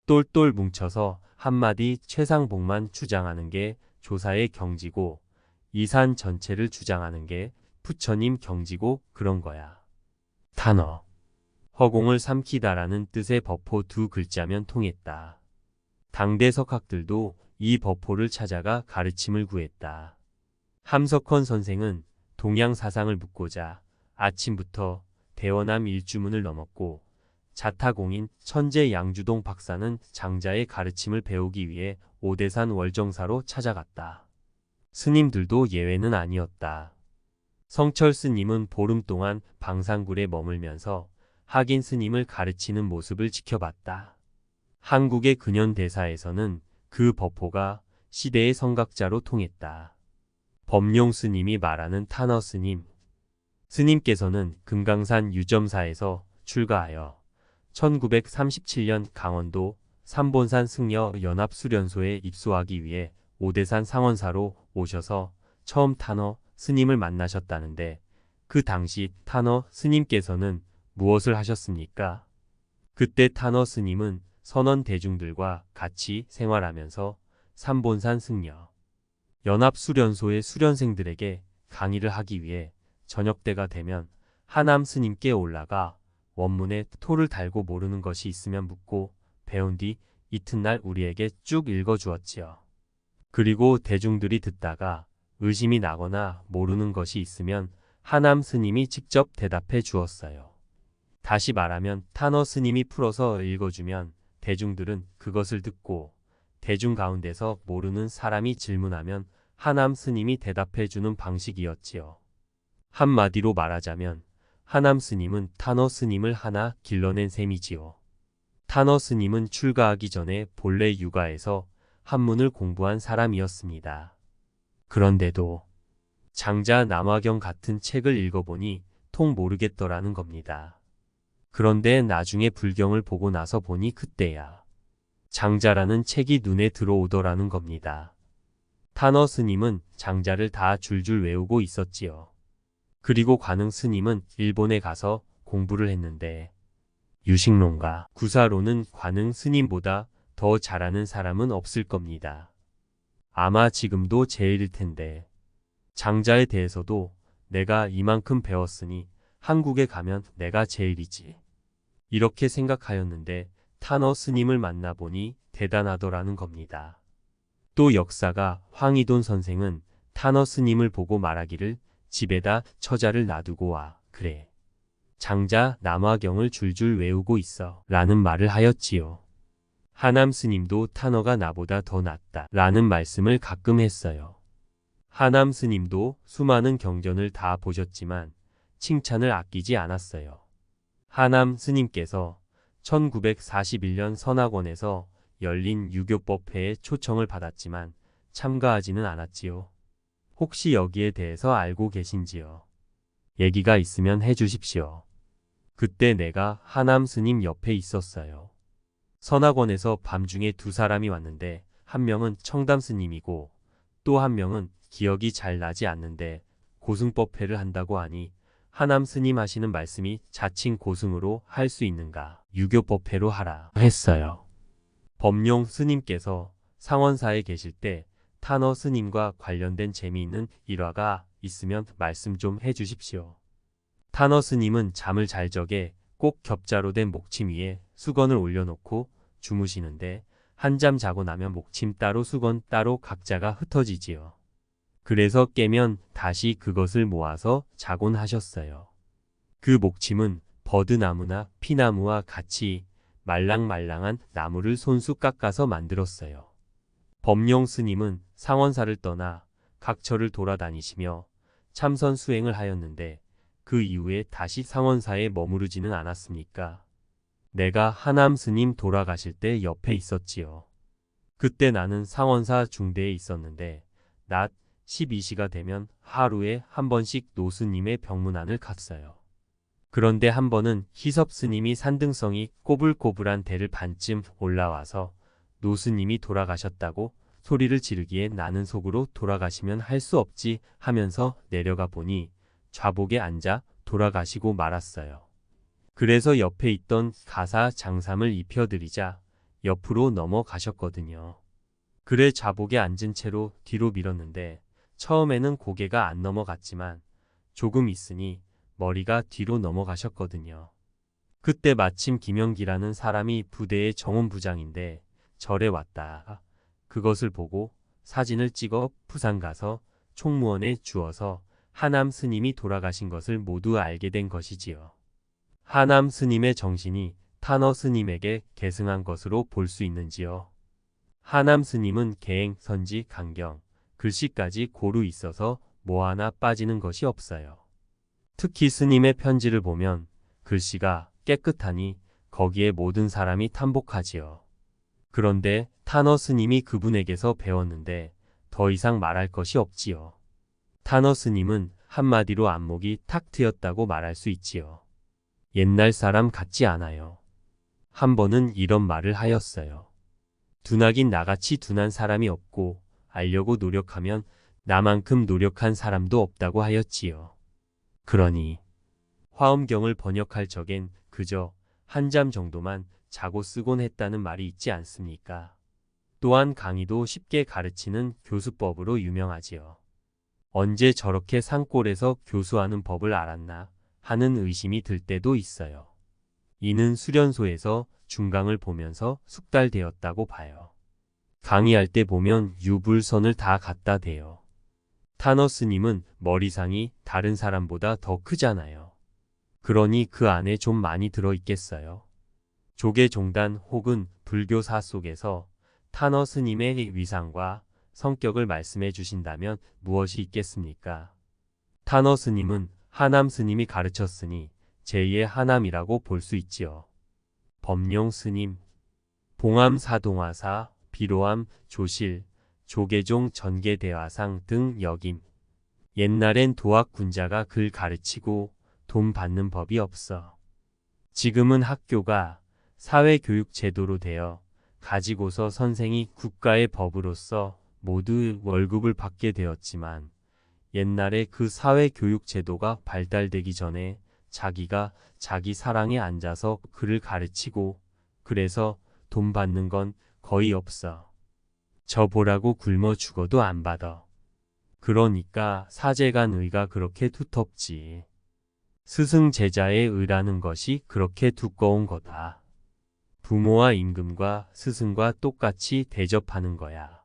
똘똘 뭉쳐서 한마디 최상봉만 주장하는 게 조사의 경지고 이 산 전체를 주장하는 게 부처님 경지고 그런 거야. 탄어. 허공을 삼키다라는 뜻의 버포 두 글자면 통했다. 당대 석학들도 이 버포를 찾아가 가르침을 구했다. 함석헌 선생은 동양 사상을 묻고자 아침부터 대원암 일주문을 넘었고 자타공인 천재 양주동 박사는 장자의 가르침을 배우기 위해 오대산 월정사로 찾아갔다. 스님들도 예외는 아니었다. 성철 스님은 보름 동안 방산굴에 머물면서 학인 스님을 가르치는 모습을 지켜봤다. 한국의 근현대사에서는 그 버포가 시대의 성각자로 통했다. 법룡 스님이 말하는 탄어 스님. 스님께서는 금강산 유점사에서 출가하여 1937년 강원도 삼본산 승려 연합수련소에 입소하기 위해 오대산 상원사로 오셔서 처음 탄어 스님을 만나셨다는데 그 당시 탄어 스님께서는 무엇을 하셨습니까? 그때 탄어 스님은 선원 대중들과 같이 생활하면서 삼본산 승려 연합수련소의 수련생들에게 강의를 하기 위해 저녁때가 되면 하남 스님께 올라가 원문에 토를 달고 모르는 것이 있으면 묻고 배운 뒤 이튿날 우리에게 쭉 읽어주었지요. 그리고 대중들이 듣다가 의심이 나거나 모르는 것이 있으면 하남 스님이 직접 대답해 주었어요. 다시 말하면 탄어 스님이 풀어서 읽어주면 대중들은 그것을 듣고 대중 가운데서 모르는 사람이 질문하면 하남 스님이 대답해 주는 방식이었지요. 한마디로 말하자면 하남 스님은 탄어 스님을 하나 길러낸 셈이지요. 탄어 스님은 출가하기 전에 본래 유가에서 한문을 공부한 사람이었습니다. 그런데도 장자 남화경 같은 책을 읽어보니 통 모르겠더라는 겁니다. 그런데 나중에 불경을 보고 나서 보니 그때야 장자라는 책이 눈에 들어오더라는 겁니다. 탄어 스님은 장자를 다 줄줄 외우고 있었지요. 그리고 관흥 스님은 일본에 가서 공부를 했는데 유식론과 구사로는 관흥 스님보다 더 잘하는 사람은 없을 겁니다. 아마 지금도 제일일 텐데 장자에 대해서도 내가 이만큼 배웠으니 한국에 가면 내가 제일이지. 이렇게 생각하였는데 탄어 스님을 만나보니 대단하더라는 겁니다. 또 역사가 황희돈 선생은 탄어 스님을 보고 말하기를 집에다 처자를 놔두고 와. 그래. 장자 남화경을 줄줄 외우고 있어. 라는 말을 하였지요. 하남 스님도 탄어가 나보다 더 낫다. 라는 말씀을 가끔 했어요. 하남 스님도 수많은 경전을 다 보셨지만 칭찬을 아끼지 않았어요. 하남 스님께서 1941년 선학원에서 열린 유교법회에 초청을 받았지만 참가하지는 않았지요. 혹시 여기에 대해서 알고 계신지요? 얘기가 있으면 해주십시오. 그때 내가 하남 스님 옆에 있었어요. 선학원에서 밤중에 두 사람이 왔는데 한 명은 청담 스님이고 또 한 명은 기억이 잘 나지 않는데 고승법회를 한다고 하니 하남 스님 하시는 말씀이 자칭 고승으로 할 수 있는가 유교법회로 하라 했어요. 법룡 스님께서 상원사에 계실 때 탄어 스님과 관련된 재미있는 일화가 있으면 말씀 좀 해주십시오. 탄어 스님은 잠을 잘 적에 꼭 겹자로 된 목침 위에 수건을 올려놓고 주무시는데 한잠 자고 나면 목침 따로 수건 따로 각자가 흩어지지요. 그래서 깨면 다시 그것을 모아서 자곤 하셨어요. 그 목침은 버드나무나 피나무와 같이 말랑말랑한 나무를 손수 깎아서 만들었어요. 법룡 스님은 상원사를 떠나 각처를 돌아다니시며 참선 수행을 하였는데 그 이후에 다시 상원사에 머무르지는 않았습니까? 내가 하남 스님 돌아가실 때 옆에 있었지요. 그때 나는 상원사 중대에 있었는데 낮 12시가 되면 하루에 한 번씩 노스님의 병문안을 갔어요. 그런데 한 번은 희섭 스님이 산등성이 꼬불꼬불한 대를 반쯤 올라와서 노스님이 돌아가셨다고 소리를 지르기에 나는 속으로 돌아가시면 할 수 없지 하면서 내려가 보니 좌복에 앉아 돌아가시고 말았어요. 그래서 옆에 있던 가사 장삼을 입혀드리자 옆으로 넘어가셨거든요. 그래 자복에 앉은 채로 뒤로 밀었는데 처음에는 고개가 안 넘어갔지만 조금 있으니 머리가 뒤로 넘어가셨거든요. 그때 마침 김영기라는 사람이 부대의 정원부장인데 절에 왔다. 그것을 보고 사진을 찍어 부산 가서 총무원에 주어서 하남 스님이 돌아가신 것을 모두 알게 된 것이지요. 하남 스님의 정신이 탄어 스님에게 계승한 것으로 볼 수 있는지요. 하남 스님은 계행, 선지, 강경, 글씨까지 고루 있어서 뭐 하나 빠지는 것이 없어요. 특히 스님의 편지를 보면 글씨가 깨끗하니 거기에 모든 사람이 탐복하지요. 그런데 탄어 스님이 그분에게서 배웠는데 더 이상 말할 것이 없지요. 탄어 스님은 한마디로 안목이 탁 트였다고 말할 수 있지요. 옛날 사람 같지 않아요. 한 번은 이런 말을 하였어요. 둔하긴 나같이 둔한 사람이 없고 알려고 노력하면 나만큼 노력한 사람도 없다고 하였지요. 그러니 화엄경을 번역할 적엔 그저 한 잠 정도만 자고 쓰곤 했다는 말이 있지 않습니까? 또한 강의도 쉽게 가르치는 교수법으로 유명하지요. 언제 저렇게 산골에서 교수하는 법을 알았나 하는 의심이 들 때도 있어요. 이는 수련소에서 중강을 보면서 숙달되었다고 봐요. 강의할 때 보면 유불선을 다 갖다 대요. 탄어 스님은 머리상이 다른 사람보다 더 크잖아요. 그러니 그 안에 좀 많이 들어있겠어요. 조계종단 혹은 불교사 속에서 탄어 스님의 위상과 성격을 말씀해 주신다면 무엇이 있겠습니까? 탄어 스님은 하남 스님이 가르쳤으니 제2의 하남이라고 볼 수 있지요. 법룡 스님, 봉암 사동화사, 비로암, 조실, 조계종 전계대화상 등 역임. 옛날엔 도학군자가 글 가르치고 돈 받는 법이 없어. 지금은 학교가 사회교육제도로 되어 가지고서 선생이 국가의 법으로서 모두 월급을 받게 되었지만 옛날에 그 사회교육제도가 발달되기 전에 자기가 자기 사랑에 앉아서 글을 가르치고 그래서 돈 받는 건 거의 없어. 저 보라고 굶어 죽어도 안 받아. 그러니까 사제간 의가 그렇게 두텁지. 스승 제자의 의라는 것이 그렇게 두꺼운 거다. 부모와 임금과 스승과 똑같이 대접하는 거야.